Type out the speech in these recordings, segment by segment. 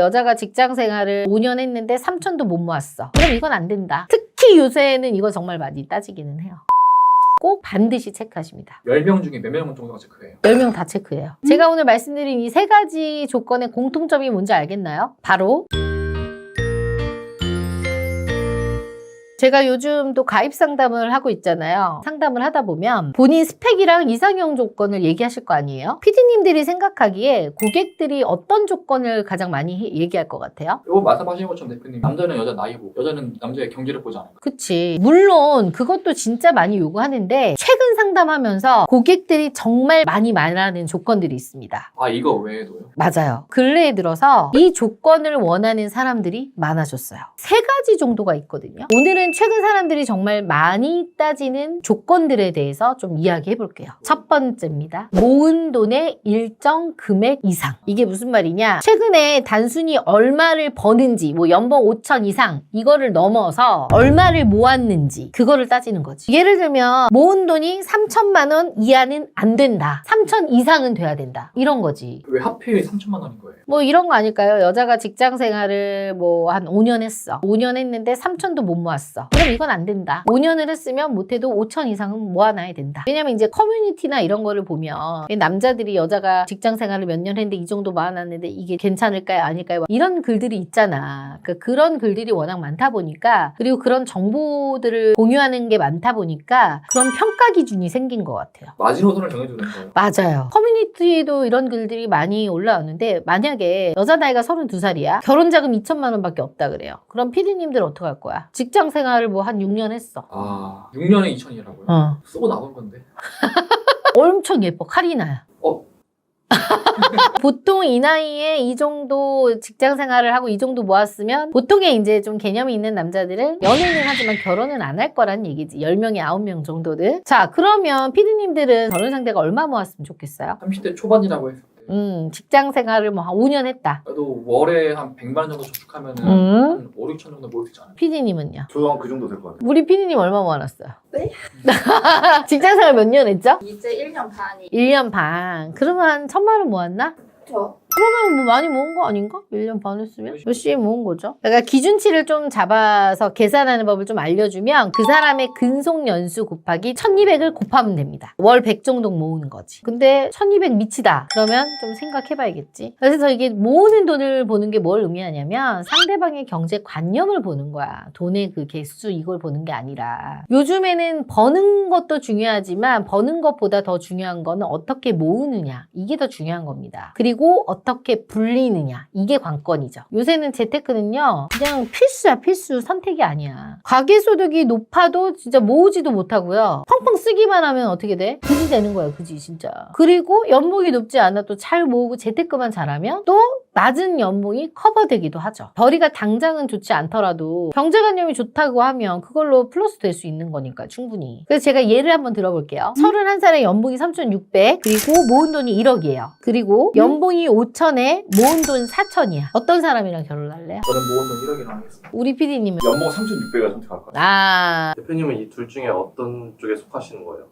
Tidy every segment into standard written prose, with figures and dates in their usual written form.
여자가 직장 생활을 5년 했는데 3천도 못 모았어. 그럼 이건 안 된다. 특히 요새는 이거 정말 많이 따지기는 해요. 꼭 반드시 체크하십니다. 10명 중에 몇 명 정도가 체크해요? 10명 다 체크해요. 제가 오늘 말씀드린 이 3가지 조건의 공통점이 뭔지 알겠나요? 바로 제가 요즘 또 가입 상담을 하고 있잖아요. 상담을 하다 보면 본인 스펙이랑 이상형 조건을 얘기하실 거 아니에요? PD님들이 생각하기에 고객들이 어떤 조건을 가장 많이 얘기할 것 같아요? 이거 말씀하신 것처럼 대표님, 남자는 여자 나이 보고 여자는 남자의 경제를 보지 않아요. 그치. 물론 그것도 진짜 많이 요구하는데 최근 상담하면서 고객들이 정말 많이 말하는 조건들이 있습니다. 아, 이거 외에도요? 맞아요. 근래에 들어서 이 조건을 원하는 사람들이 많아졌어요. 3가지 정도가 있거든요. 오늘은 최근 사람들이 정말 많이 따지는 조건들에 대해서 좀 이야기해 볼게요. 첫 번째입니다. 모은 돈의 일정 금액 이상. 이게 무슨 말이냐? 최근에 단순히 얼마를 버는지, 뭐 연봉 5천 이상 이거를 넘어서 얼마를 모았는지 그거를 따지는 거지. 예를 들면 모은 돈이 3천만 원 이하는 안 된다. 3천 이상은 돼야 된다. 이런 거지. 왜 하필 3천만 원인 거예요? 뭐 이런 거 아닐까요? 여자가 직장 생활을 뭐 한 5년 했어. 5년 했는데 3천도 못 모았어. 그럼 이건 안 된다. 5년을 했으면 못해도 5천 이상은 모아놔야 된다. 왜냐면 이제 커뮤니티나 이런 거를 보면 남자들이 여자가 직장 생활을 몇 년 했는데 이 정도 모아놨는데 이게 괜찮을까요? 아닐까요? 이런 글들이 있잖아. 그러니까 그런 글들이 워낙 많다 보니까, 그리고 그런 정보들을 공유하는 게 많다 보니까 그런 평가 기준이 생긴 것 같아요. 마지노선을 정해주는 거예요. 맞아요. 커뮤니티에도 이런 글들이 많이 올라오는데, 만약에 여자 나이가 32살이야. 결혼 자금 2천만 원밖에 없다 그래요. 그럼 피디님들 어떡할 거야? 직장 생활을 뭐 한 6년 했어. 아, 6년에 2천이라고요? 쓰고 나온 건데. 엄청 예뻐. 카리나야. 보통 이 나이에 이 정도 직장 생활을 하고 이 정도 모았으면 보통의 이제 좀 개념이 있는 남자들은 연애는 하지만 결혼은 안 할 거란 얘기지. 10명에 9명 정도는. 자, 그러면 피디님들은 결혼 상대가 얼마 모았으면 좋겠어요? 30대 초반이라고 했을 때. 직장 생활을 뭐 한 5년 했다. 그래도 월에 한 100만 원 정도 저축하면 한 5, 6천 정도 모을 수 있잖아요. 피디님은요? 저도 한 그 정도 될 것 같아요. 우리 피디님 얼마 모아놨어요? 네? 직장 생활 몇 년 했죠? 이제 1년 반이. 1년 반. 그러면 한 1,000만 원 모았나? 저 그러면 뭐 많이 모은 거 아닌가? 1년 반 했으면? 몇시에 모은 거죠? 그러니까 기준치를 좀 잡아서 계산하는 법을 좀 알려주면 그 사람의 근속 연수 곱하기 1200을 곱하면 됩니다. 월 100 정도 모으는 거지. 근데 1200 미치다. 그러면 좀 생각해봐야겠지. 그래서 이게 모으는 돈을 보는 게 뭘 의미하냐면 상대방의 경제 관념을 보는 거야. 돈의 그 개수 이걸 보는 게 아니라. 요즘에는 버는 것도 중요하지만 버는 것보다 더 중요한 거는 어떻게 모으느냐. 이게 더 중요한 겁니다. 그리고 어떻게 불리느냐. 이게 관건이죠. 요새는 재테크는요. 그냥 필수야. 필수. 선택이 아니야. 가계소득이 높아도 진짜 모으지도 못하고요. 펑펑 쓰기만 하면 어떻게 돼? 그지 되는 거야. 그지 진짜. 그리고 연봉이 높지 않아도 잘 모으고 재테크만 잘하면 또 낮은 연봉이 커버되기도 하죠. 벌이가 당장은 좋지 않더라도 경제관념이 좋다고 하면 그걸로 플러스 될 수 있는 거니까 충분히. 그래서 제가 예를 한번 들어볼게요. 31살에 연봉이 3,600 그리고 모은 돈이 1억이에요. 그리고 연봉이 5천에 모은 돈 4천이야. 어떤 사람이랑 결혼할래요? 저는 모은 돈 1억이나 하겠습니다. 우리 PD님은? 연봉 3,600을 선택할 것 같아요. 아, 대표님은 이 둘 중에 어떤 쪽에 속하시는 거예요?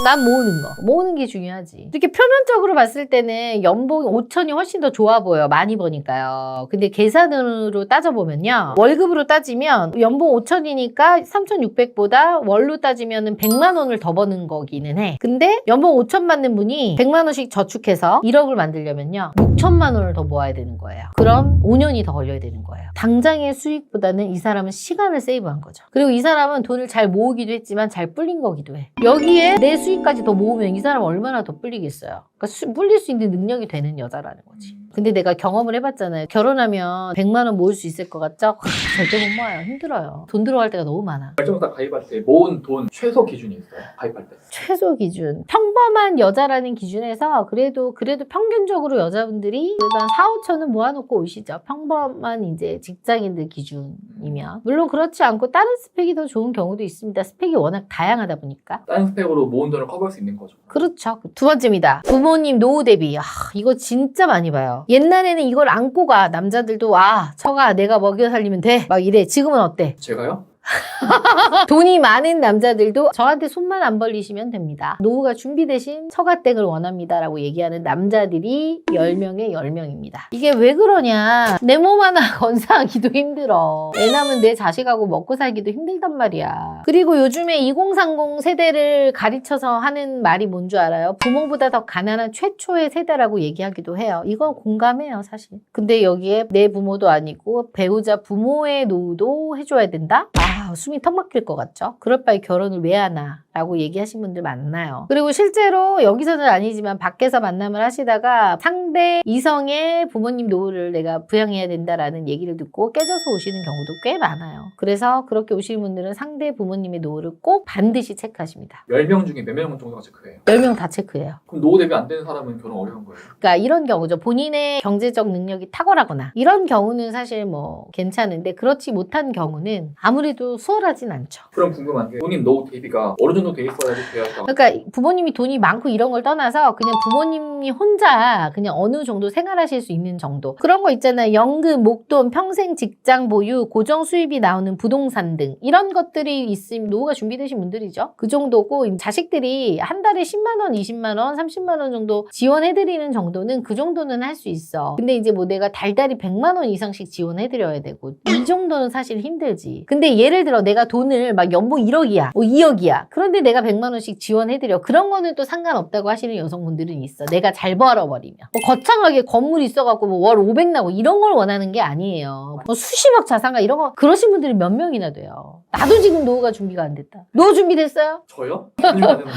난 모으는 거. 모으는 게 중요하지. 이렇게 표면적으로 봤을 때는 연봉이 5천이 훨씬 더 좋아 보여. 많이 버니까요. 근데 계산으로 따져보면요. 월급으로 따지면 연봉 5천이니까 3,600보다 월로 따지면 100만 원을 더 버는 거기는 해. 근데 연봉 5천 받는 분이 100만 원씩 저축해서 1억을 만들려면요. 6천만 원을 더 모아야 되는 거예요. 그럼 5년이 더 걸려야 되는 거예요. 당장의 수익보다는 이 사람은 시간을 세이브한 거죠. 그리고 이 사람은 돈을 잘 모으기도 했지만 잘 불린 거기도 해. 여기에 내 수익까지 더 모으면 이 사람은 얼마나 더 불리겠어요. 그러니까 불릴 수 있는 능력이 되는 여자라는 거지. 근데 내가 경험을 해봤잖아요. 결혼하면 100만 원 모을 수 있을 것 같죠? 절대 못 모아요. 힘들어요. 돈 들어갈 때가 너무 많아. 결정사 가입할 때 모은 돈 최소 기준이 있어요. 가입할 때. 최소 기준. 평범한 여자라는 기준에서 그래도 평균적으로 여자분들이 일단 4, 5천은 모아놓고 오시죠. 평범한 이제 직장인들 기준이면. 물론 그렇지 않고 다른 스펙이 더 좋은 경우도 있습니다. 스펙이 워낙 다양하다 보니까. 다른 스펙으로 모은 돈을 커버할 수 있는 거죠. 그렇죠. 두 번째입니다. 부모님 노후 대비. 이거 진짜 많이 봐요. 옛날에는 이걸 안고 가. 남자들도 저가 내가 먹여 살리면 돼. 막 이래. 지금은 어때? 제가요? 돈이 많은 남자들도 저한테 손만 안 벌리시면 됩니다. 노후가 준비되신 처가댁을 원합니다 라고 얘기하는 남자들이 10명에 10명입니다. 이게 왜 그러냐. 내 몸 하나 건사하기도 힘들어. 애 낳으면 내 자식하고 먹고 살기도 힘들단 말이야. 그리고 요즘에 2030 세대를 가르쳐서 하는 말이 뭔 줄 알아요? 부모보다 더 가난한 최초의 세대라고 얘기하기도 해요. 이건 공감해요, 사실. 근데 여기에 내 부모도 아니고 배우자 부모의 노후도 해줘야 된다? 아, 숨이 턱 막힐 것 같죠? 그럴 바에 결혼을 왜 하나? 라고 얘기하신 분들 많나요? 그리고 실제로 여기서는 아니지만 밖에서 만남을 하시다가 상대 이성의 부모님 노후를 내가 부양해야 된다라는 얘기를 듣고 깨져서 오시는 경우도 꽤 많아요. 그래서 그렇게 오시는 분들은 상대 부모님의 노후를 꼭 반드시 체크하십니다. 10명 중에 몇 명 정도가 체크해요? 10명 다 체크해요. 그럼 노후 대비 안 되는 사람은 결혼 어려운 거예요? 그러니까 이런 경우죠. 본인의 경제적 능력이 탁월하거나 이런 경우는 사실 뭐 괜찮은데 그렇지 못한 경우는 아무래도 수월하진 않죠. 그럼 궁금한 게 본인 노후 대비가 어느 정도 돼 있어야지 돼야 그러니까 부모님이 돈이 많고 이런 걸 떠나서 그냥 부모님이 혼자 그냥 어느 정도 생활하실 수 있는 정도. 그런 거 있잖아요. 연금, 목돈, 평생 직장 보유, 고정 수입이 나오는 부동산 등 이런 것들이 있으면 노후가 준비되신 분들이죠. 그 정도고 자식들이 한 달에 10만 원, 20만 원, 30만 원 정도 지원해드리는 정도는 그 정도는 할 수 있어. 근데 이제 뭐 내가 달달이 100만 원 이상씩 지원해드려야 되고 이 정도는 사실 힘들지. 근데 예를 들어 내가 돈을 막 연봉 1억이야, 뭐 2억이야. 그런데 내가 100만 원씩 지원해드려. 그런 거는 또 상관없다고 하시는 여성분들은 있어. 내가 잘 벌어버리면. 뭐 거창하게 건물이 있어갖고 뭐 월 500 나고 이런 걸 원하는 게 아니에요. 뭐 수십억 자산가 이런 거 그러신 분들이 몇 명이나 돼요. 나도 지금 노후가 준비가 안 됐다. 노후 준비됐어요? 저요? 준비가 안 되는데.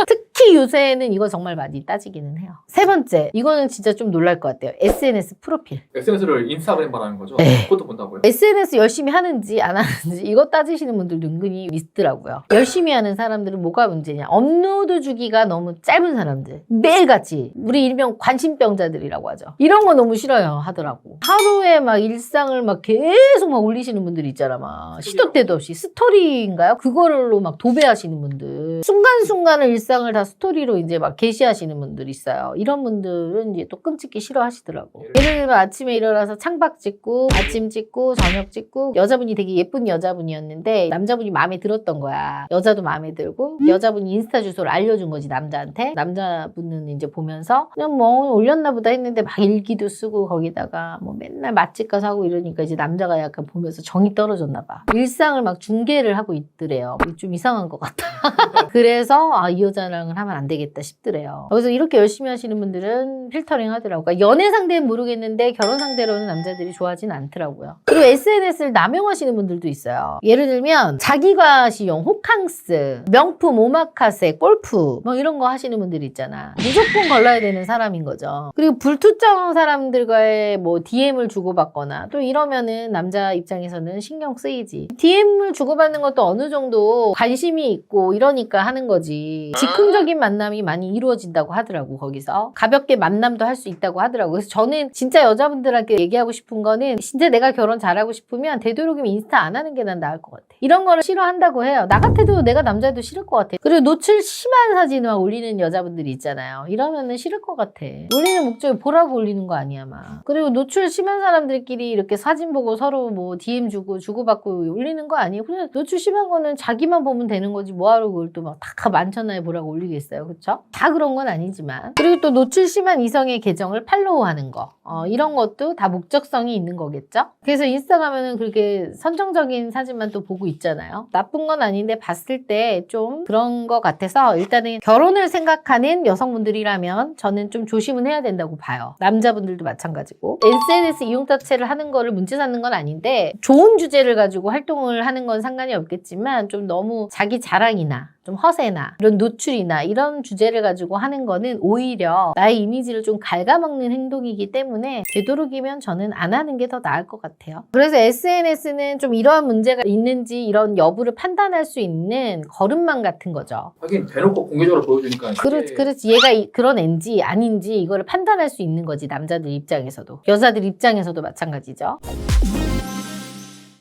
특히 요새는 이거 정말 많이 따지기는 해요. 세 번째, 이거는 진짜 좀 놀랄 것 같아요. SNS 프로필. SNS를 인스타그램 말하는 거죠? 네. 그것도 본다고요? SNS 열심히 하는지 안 하는지 이거 따지시는 분들도 은근히 있더라고요. 열심히 하는 사람들은 뭐가 문제냐. 업로드 주기가 너무 짧은 사람들. 매일같이 우리 일명 관심병자들이라고 하죠. 이런 거 너무 싫어요 하더라고. 하루에 막 일상을 막 계속 막 올리시는 분들 있잖아. 막 시도 때도 없이 스토리인가요? 그거로 막 도배하시는 분들. 순간순간을 일상을 다 스토리로 이제 막 게시하시는 분들 있어요. 이런 분들은 이제 또 끔찍히 싫어하시더라고. 예를 들면 아침에 일어나서 창밖 찍고 아침 찍고 저녁 찍고 여자분이 되게 예쁜 여자분이었는데 남자분이 마음에 들었던 거야. 여자도 마음에 들고 여자분이 인스타 주소를 알려준 거지 남자한테. 남자분은 이제 보면서 그냥 뭐 올렸나 보다 했는데 막 일기도 쓰고 거기다가 뭐 맨날 맛집 가서 하고 이러니까 이제 남자가 약간 보면서 정이 떨어졌나 봐. 일상을 막 중계를 하고 있더래요. 좀 이상한 것 같아. 그래서 아, 이 여자랑은 하면 안 되겠다 싶더래요. 그래서 이렇게 열심히 하시는 분들은 필터링 하더라고요. 그러니까 연애 상대는 모르겠는데 결혼 상대로는 남자들이 좋아하진 않더라고요. 그리고 SNS를 남용하시는 분들도 있어요. 예를 들면 자기과시용, 호캉스, 명품 오마카세, 골프 뭐 이런 거 하시는 분들 있잖아. 무조건 걸러야 되는 사람인 거죠. 그리고 불특정 사람들과의 뭐 DM을 주고받거나 또 이러면은 남자 입장에서는 신경 쓰이지. DM을 주고받는 것도 어느 정도 관심이 있고 이러니까 하는 거지. 즉흥적인 만남이 많이 이루어진다고 하더라고. 거기서 가볍게 만남도 할 수 있다고 하더라고. 그래서 저는 진짜 여자분들한테 얘기하고 싶은 거는 진짜 내가 결혼 잘하고 싶으면 되도록이면 인스타 안 하는 게 난 나을 것 같아. 이런 거를 싫어한다고 해요. 나 같아도 내가 남자도 싫을 것 같아. 그리고 노출 심한 사진을 올리는 여자분들이 있잖아요. 이러면은 싫을 것 같아. 올리는 목적이 보라고 올리는 거 아니야 막. 그리고 노출 심한 사람들끼리 이렇게 사진 보고 서로 뭐 DM 주고 주고받고 올리는 거 아니에요. 그냥 노출 심한 거는 자기만 보면 되는 거지 뭐하러 그걸 또 막 다 만천하에 보라고 올리겠어요. 그쵸? 다 그런 건 아니지만. 그리고 또 노출 심한 이성의 계정을 팔로우하는 거. 이런 것도 다 목적성이 있는 거겠죠? 그래서 인스타 가면은 그렇게 선정적인 사진만 또 보고 있잖아요. 나쁜 건 아닌데 봤을 때 좀 그런 것 같아서 일단은 결혼을 생각하는 여성분들이라면 저는 좀 조심은 해야 된다고 봐요. 남자분들도 마찬가지고. SNS 이용 자체를 하는 거를 문제 삼는 건 아닌데 좋은 주제를 가지고 활동을 하는 건 상관이 없겠지만 좀 너무 자기 자랑이나 좀 허세나 이런 노출이나 이런 주제를 가지고 하는 거는 오히려 나의 이미지를 좀 갉아먹는 행동이기 때문에 되도록이면 저는 안 하는 게 더 나을 것 같아요. 그래서 SNS는 좀 이러한 문제가 있는지 이런 여부를 판단할 수 있는 거름망 같은 거죠. 하긴 대놓고 공개적으로 보여주니까 그렇지. 얘가 그런 애인지 아닌지 이거를 판단할 수 있는 거지. 남자들 입장에서도. 여자들 입장에서도 마찬가지죠.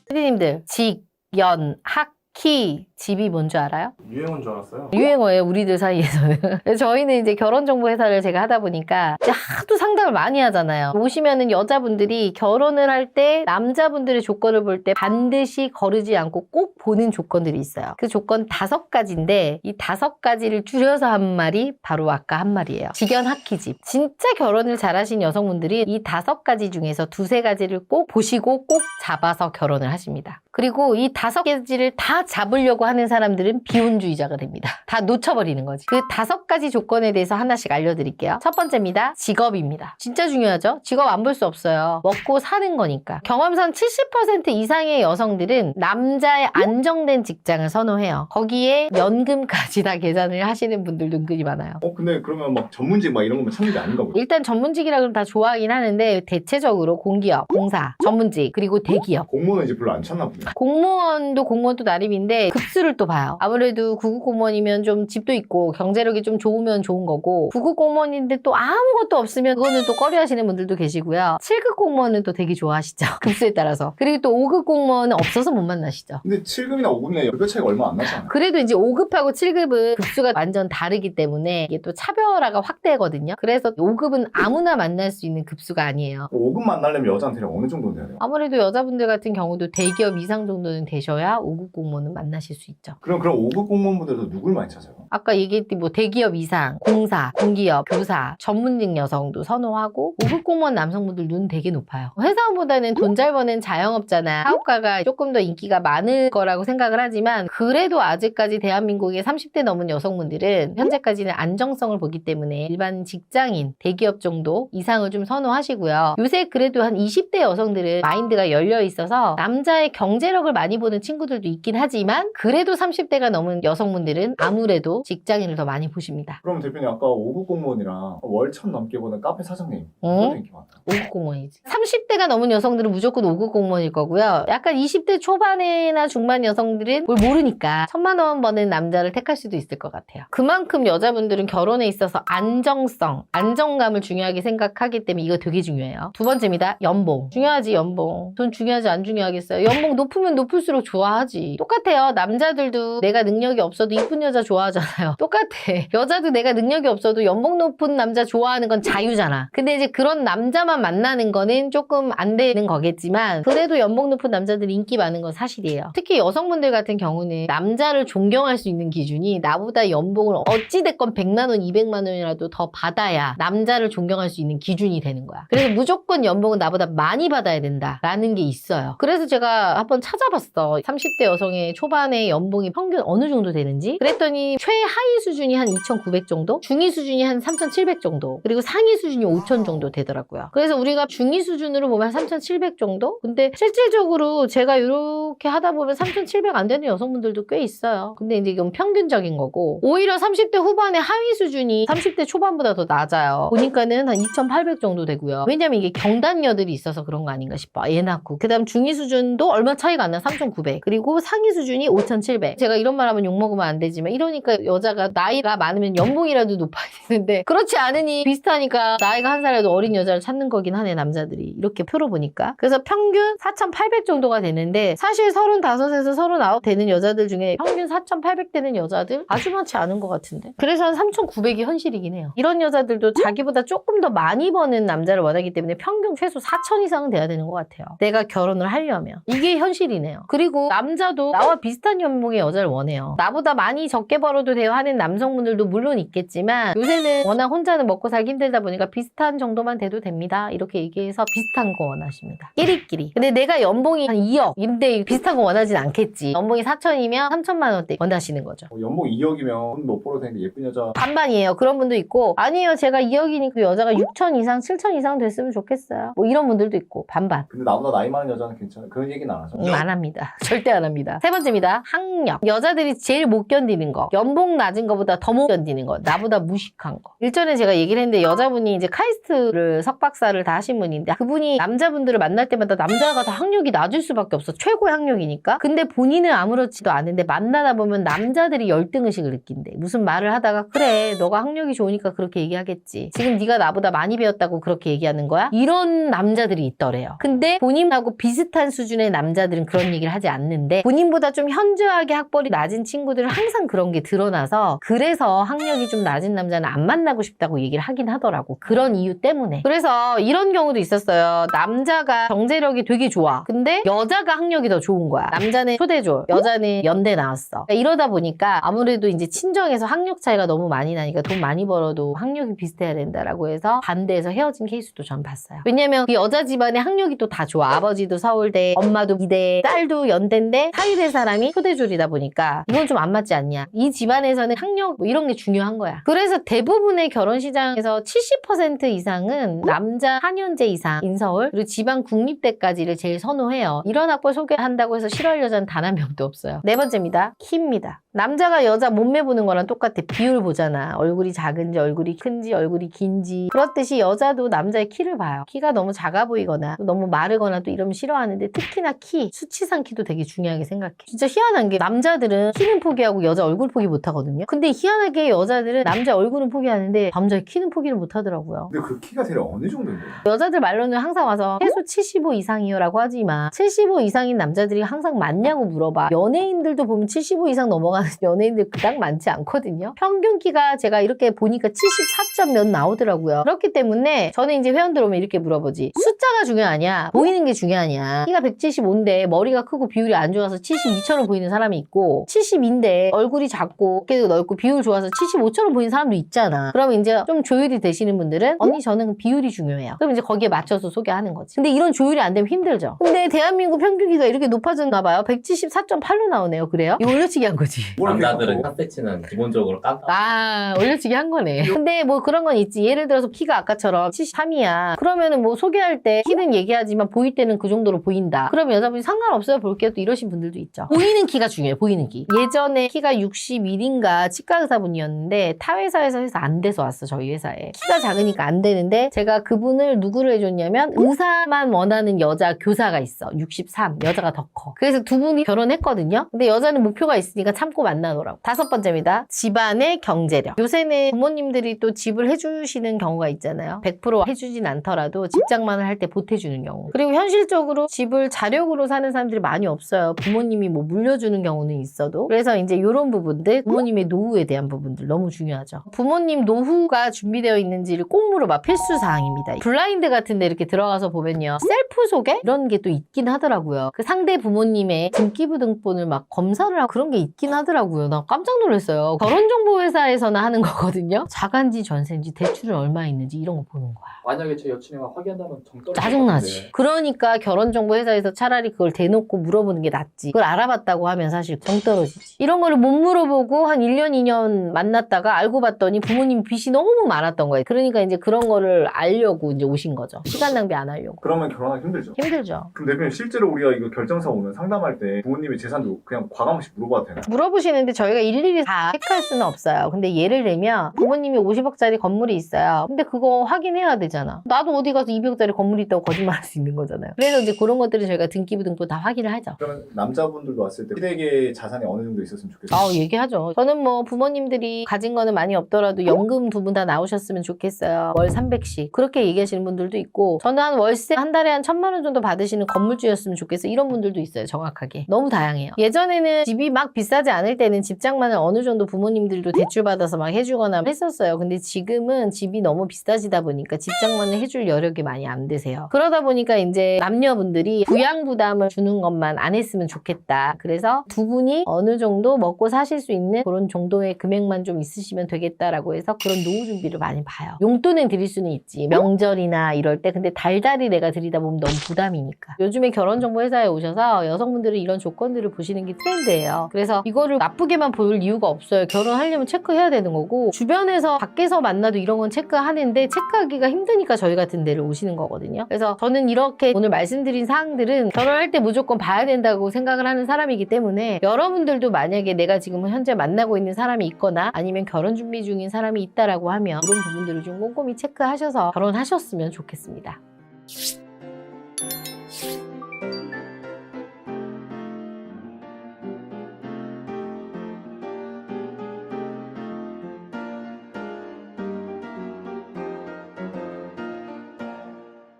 피디님들, 직, 연, 학, 키, 집이 뭔지 알아요? 유행인 줄 알았어요. 유행어예요, 우리들 사이에서는. 저희는 이제 결혼정보 회사를 제가 하다 보니까 이제 하도 상담을 많이 하잖아요. 오시면은 여자분들이 결혼을 할 때 남자분들의 조건을 볼 때 반드시 거르지 않고 꼭 보는 조건들이 있어요. 그 조건 5가지인데 이 5가지를 줄여서 한 말이 바로 아까 한 말이에요. 직연학기집. 진짜 결혼을 잘하신 여성분들이 이 5가지 중에서 2-3가지를 꼭 보시고 꼭 잡아서 결혼을 하십니다. 그리고 이 5가지를 다 잡으려고 하는 사람들은 비혼주의자가 됩니다. 다 놓쳐버리는 거지. 그 5가지 조건에 대해서 하나씩 알려드릴게요. 첫 번째입니다. 직업입니다. 진짜 중요하죠? 직업 안 볼 수 없어요. 먹고 사는 거니까. 경험상 70% 이상의 여성들은 남자의 안정된 직장을 선호해요. 거기에 연금까지 다 계산을 하시는 분들도 은근히 많아요. 근데 그러면 막 전문직 막 이런 거면 찾는 게 아닌가 보죠? 일단 전문직이라 그러면 다 좋아하긴 하는데 대체적으로 공기업, 공사, 전문직, 그리고 대기업. 공무원은 이제 별로 안 찾나 보네. 공무원도 공무원도 나름인데 급수를 또 봐요. 아무래도 9급 공무원이면 좀 집도 있고 경제력이 좀 좋으면 좋은 거고 9급 공무원인데 또 아무것도 없으면 그거는 또 꺼려하시는 분들도 계시고요. 7급 공무원은 또 되게 좋아하시죠. 급수에 따라서. 그리고 또 5급 공무원은 없어서 못 만나시죠. 근데 7급이나 5급이나 급여 차이가 얼마 안 나잖아요. 그래도 이제 5급하고 7급은 급수가 완전 다르기 때문에 이게 또 차별화가 확대거든요. 그래서 5급은 아무나 만날 수 있는 급수가 아니에요. 5급 만나려면 여자는 대략 어느 정도 돼야 돼요? 아무래도 여자분들 같은 경우도 대기업 이상 정도는 되셔야 5급 공무원은 만나실 수 있죠. 그럼 5급 공무원분들도 누굴 많이 찾아요? 아까 얘기했듯이 뭐 대기업 이상, 공사, 공기업, 교사, 전문직 여성도 선호하고 5급 공무원 남성분들 눈 되게 높아요. 회사원보다는 돈 잘 버는 자영업자나 사업가가 조금 더 인기가 많을 거라고 생각을 하지만 그래도 아직까지 대한민국의 30대 넘은 여성분들은 현재까지는 안정성을 보기 때문에 일반 직장인, 대기업 정도 이상을 좀 선호하시고요. 요새 그래도 한 20대 여성들은 마인드가 열려 있어서 남자의 경제력을 많이 보는 친구들도 있긴 하지만 그래도 30대가 넘은 여성분들은 아무래도 직장인을 더 많이 보십니다. 그럼 대표님 아까 5급 공무원이랑 월 1,000 넘게 버는 카페 사장님 응? 그것도 인기 많다. 5급 공무원이지. 30대가 넘은 여성들은 무조건 5급 공무원일 거고요. 약간 20대 초반이나 중반 여성들은 뭘 모르니까 1,000만 원 버는 남자를 택할 수도 있을 것 같아요. 그만큼 여자분들은 결혼에 있어서 안정성, 안정감을 중요하게 생각하기 때문에 이거 되게 중요해요. 두 번째입니다. 연봉. 중요하지, 연봉. 돈 중요하지, 안 중요하겠어요? 연봉 높으면 높을수록 좋아하지. 똑같아요. 남자들도 내가 능력이 없어도 이쁜 여자 좋아하잖아요. 똑같아. 여자도 내가 능력이 없어도 연봉 높은 남자 좋아하는 건 자유잖아. 근데 이제 그런 남자만 만나는 거는 조금 안 되는 거겠지만 그래도 연봉 높은 남자들이 인기 많은 건 사실이에요. 특히 여성분들 같은 경우는 남자를 존경할 수 있는 기준이 나보다 연봉을 어찌됐건 100만 원, 200만 원이라도 더 받아야 남자를 존경할 수 있는 기준이 되는 거야. 그래서 무조건 연봉은 나보다 많이 받아야 된다라는 게 있어요. 그래서 제가 한번 찾아봤어. 30대 여성의 초반의 연봉이 평균 어느 정도 되는지. 그랬더니 최하위 수준이 한 2,900 정도, 중위 수준이 한 3,700 정도, 그리고 상위 수준이 5,000 정도 되더라고요. 그래서 우리가 중위 수준으로 보면 한 3,700 정도? 근데 실질적으로 제가 이렇게 하다 보면 3,700 안 되는 여성분들도 꽤 있어요. 근데 이제 이건 평균적인 거고 오히려 30대 후반의 하위 수준이 30대 초반보다 더 낮아요. 보니까는 한 2,800 정도 되고요. 왜냐면 이게 경단녀들이 있어서 그런 거 아닌가 싶어. 애 낳고. 그 다음 중위 수준도 얼마 차이가 안 나. 3,900. 그리고 상위 수준이 5,700. 제가 이런 말 하면 욕먹으면 안 되지만 이러니까 여자가 나이가 많으면 연봉이라도 높아야 되는데 그렇지 않으니 비슷하니까 나이가 한 살이라도 어린 여자를 찾는 거긴 하네, 남자들이. 이렇게 표로 보니까. 그래서 평균 4,800 정도가 되는데 사실 35에서 39 되는 여자들 중에 평균 4,800 되는 여자들 아주 많지 않은 것 같은데. 그래서 한 3,900이 현실이긴 해요. 이런 여자들도 자기보다 조금 더 많이 버는 남자를 원하기 때문에 평균 최소 4,000 이상은 돼야 되는 것 같아요. 내가 결혼을 하려면. 이게 현실이네요. 그리고 남자도 나와 비슷한 연봉의 여자를 원해요. 나보다 많이 적게 벌어도 돼요 하는 남성분들도 물론 있겠지만 요새는 워낙 혼자는 먹고 살기 힘들다 보니까 비슷한 정도만 돼도 됩니다. 이렇게 얘기해서 비슷한 거 원하십니다. 끼리끼리. 근데 내가 연봉이 한 2억 인데 비슷한 거 원하진 않겠지. 연봉이 4,000이면 3,000만 원대 원하시는 거죠. 연봉 2억이면 돈 못 벌어도 되는데 예쁜 여자 반반이에요. 그런 분도 있고 아니에요. 제가 2억이니까 그 여자가 6,000 이상, 7,000 이상 됐으면 좋겠어요. 뭐 이런 분들도 있고 반반. 근데 나보다 나이 많은 여자는 괜찮아. 그런 얘기는 안 하죠. 안 합니다. 절대 안 합니다. 세 번째입니다. 학력. 여자들이 제일 못 견디는 거. 연봉 낮은 거보다 더 못 견디는 거. 나보다 무식한 거. 일전에 제가 얘기를 했는데 여자분이 이제 카이스트를 석박사를 다 하신 분인데 그분이 남자분들을 만날 때마다 남자가 다 학력이 낮을 수밖에 없어. 최고의 학력이니까. 근데 본인은 아무렇지도 않은데 만나다 보면 남자들이 열등의식을 느낀대. 무슨 말을 하다가 그래 너가 학력이 좋으니까 그렇게 얘기하겠지. 지금 네가 나보다 많이 배웠다고 그렇게 얘기하는 거야? 이런 남자들이 있더래요. 근데 본인하고 비슷한 수준의 남자들은 그런 얘기를 하지 않는데 본인보다 저보다 좀 현저하게 학벌이 낮은 친구들은 항상 그런 게 드러나서 그래서 학력이 좀 낮은 남자는 안 만나고 싶다고 얘기를 하긴 하더라고. 그런 이유 때문에. 그래서 이런 경우도 있었어요. 남자가 경제력이 되게 좋아. 근데 여자가 학력이 더 좋은 거야. 남자는 초대졸, 여자는 연대 나왔어. 그러니까 이러다 보니까 아무래도 이제 친정에서 학력 차이가 너무 많이 나니까 돈 많이 벌어도 학력이 비슷해야 된다라고 해서 반대해서 헤어진 케이스도 전 봤어요. 왜냐면 그 여자 집안의 학력이 또 다 좋아. 아버지도 서울대, 엄마도 이대, 딸도 연대인데 사이될 사람이 초대졸이다 보니까 이건 좀 안 맞지 않냐. 이 집안에서는 학력 뭐 이런 게 중요한 거야. 그래서 대부분의 결혼 시장에서 70% 이상은 남자 4년제 이상 인서울 그리고 지방 국립대까지를 제일 선호해요. 이런 학벌 소개한다고 해서 싫어할 여자는 단 한 명도 없어요. 네 번째입니다. 키입니다. 남자가 여자 몸매 보는 거랑 똑같아. 비율 보잖아. 얼굴이 작은지 얼굴이 큰지 얼굴이 긴지. 그렇듯이 여자도 남자의 키를 봐요. 키가 너무 작아 보이거나 너무 마르거나 또 이러면 싫어하는데 특히나 키, 수치상 키도 되게 중요하게 생각해. 진짜 희한한 게 남자들은 키는 포기하고 여자 얼굴 포기 못 하거든요. 근데 희한하게 여자들은 남자 얼굴은 포기하는데 남자의 키는 포기를 못 하더라고요. 근데 그 키가 대략 어느 정도인 거예요? 여자들 말로는 항상 와서 최소 75 이상이요 라고 하지만 75 이상인 남자들이 항상 많냐고 물어봐. 연예인들도 보면 75 이상 넘어가는 연예인들 그닥 많지 않거든요. 평균 키가 제가 이렇게 보니까 74점 몇 나오더라고요. 그렇기 때문에 저는 이제 회원들 오면 이렇게 물어보지. 숫자가 중요하냐? 보이는 게 중요하냐? 키가 175인데 머리가 크고 비율이 안 좋아서 72처럼 보이는 사람이 있고 70인데 얼굴이 작고 어깨도 넓고 비율 좋아서 75처럼 보이는 사람도 있잖아. 그러면 이제 좀 조율이 되시는 분들은 언니 저는 비율이 중요해요. 그럼 이제 거기에 맞춰서 소개하는 거지. 근데 이런 조율이 안 되면 힘들죠. 근데 대한민국 평균 키가 이렇게 높아졌나 봐요. 174.8로 나오네요. 그래요? 이거 올려치기 한 거지. 남자들은 핫세치는 기본적으로 깜깜. 아, 올려치기 한 거네. 근데 뭐 그런 건 있지. 예를 들어서 키가 아까처럼 73이야. 그러면은 뭐 소개할 때 키는 얘기하지만 보일 때는 그 정도로 보인다. 그러면 여자분이 상관없어요. 볼게요. 또 이러신 분들도 있죠. 보이는 키가 중요해. 보이는 키. 예전에 키가 61인가 치과 의사분이었는데 타 회사에서 해서 안 돼서 왔어. 저희 회사에. 키가 작으니까 안 되는데 제가 그분을 누구를 해줬냐면 의사만 원하는 여자 교사가 있어. 63. 여자가 더 커. 그래서 두 분이 결혼했거든요. 근데 여자는 목표가 있으니까 참고 만나더라고. 다섯 번째입니다. 집안의 경제력. 요새는 부모님들이 또 집을 해주시는 경우가 있잖아요. 100% 해주진 않더라도 직장만을 할 때 보태주는 경우. 그리고 현실적으로 집을 자력으로 사는 사람들이 많이 없어요. 부모님이 뭐 물려주는 경우는 있어도. 그래서 이제 이런 부분들, 부모님의 노후에 대한 부분들 너무 중요하죠. 부모님 노후가 준비되어 있는지를 꼭 물어봐. 필수사항입니다. 블라인드 같은 데 이렇게 들어가서 보면요. 셀프 소개? 이런 게 또 있긴 하더라고요. 그 상대 부모님의 등기부등본을 막 검사를 하고 그런 게 있긴 하더라고요. 나 깜짝 놀랐어요. 결혼정보회사에서나 하는 거거든요. 자간지 전세인지 대출은 얼마 있는지 이런 거 보는 거야. 만약에 제 여친이가 확인한다면 정 떨어질 짜증나지. 것 같은데. 그러니까 결혼정보회사에서 차라리 그걸 대놓고 물어보는 게 낫지. 그걸 알아봤다고 하면 사실 정 떨어지지. 이런 거를 못 물어보고 한 1년, 2년 만났다가 알고 봤더니 부모님 빚이 너무 많았던 거예요. 그러니까 이제 그런 거를 알려고 이제 오신 거죠. 시간 낭비 안 하려고. 그러면 결혼하기 힘들죠. 힘들죠. 그럼 대표님 실제로 우리가 이거 결정사 오면 상담할 때 부모님의 재산도 그냥 과감없이 물어봐도 되나요? 물어보시는데 저희가 일일이 다 체크할 수는 없어요. 근데 예를 들면 부모님이 50억짜리 건물이 있어요. 근데 그거 확인해야 되잖아. 나도 어디 가서 200억짜리 건물이 있다고 거짓말할 수 있는 거잖아요. 그래서 이제 그런 것들은 저희가 등기부등본 다 확인을 하죠. 그러면 남자분들도 왔을 때 시댁의 자산이 어느 정도 있었으면 좋겠어요? 얘기하죠. 저는 뭐 부모님들이 가진 거는 많이 없더라도 연금 두 분 다 나오셨으면 좋겠어요. 월 300씩. 그렇게 얘기하시는 분들도 있고 저는 한 월세 한 달에 한 1,000만 원 정도 받으시는 건물주였으면 좋겠어요. 이런 분들도 있어요. 정확하게. 너무 다양해요. 예전에는 집이 막 비싸지 않을 때는 집장만을 어느 정도 부모님들도 대출받아서 막 해주거나 했었어요. 근데 지금은 집이 너무 비싸지다 보니까 집장만을 해줄 여력이 많이 안 되세요. 그러다 보니까 이제 남녀분들이 부양부담을 주는 것만 안 했으면 좋겠다. 그래서 두 분이 어느 정도 먹고 사실 수 있는 그런 정도의 금액만 좀 있으시면 되겠다라고 해서 그런 노후 준비를 많이 봐요. 용돈은 드릴 수는 있지. 명절이나 이럴 때. 근데 달달이 내가 드리다 보면 너무 부담이니까. 요즘에 결혼정보회사에 오셔서 여성분들은 이런 조건들을 보시는 게 트렌드예요. 그래서 이거를 나쁘게만 보일 이유가 없어요. 결혼하려면 체크해야 되는 거고 주변에서 밖에서 만나도 이런 건 체크하는데 체크하기가 힘드니까 저희 같은 데를 오시는 거거든요. 그래서 저는 이렇게 오늘 말씀드린 사항들은 결혼할 때 무조건 봐야 된다고 생각을 하는 사람이기 때문에 여러분들도 만약에 내가 지금 현재 만나고 있는 사람이 있거나 아니면 결혼 준비 중인 사람이 있다라고 하면 이런 부분들을 좀 꼼꼼히 체크하셔서 결혼하셨으면 좋겠습니다.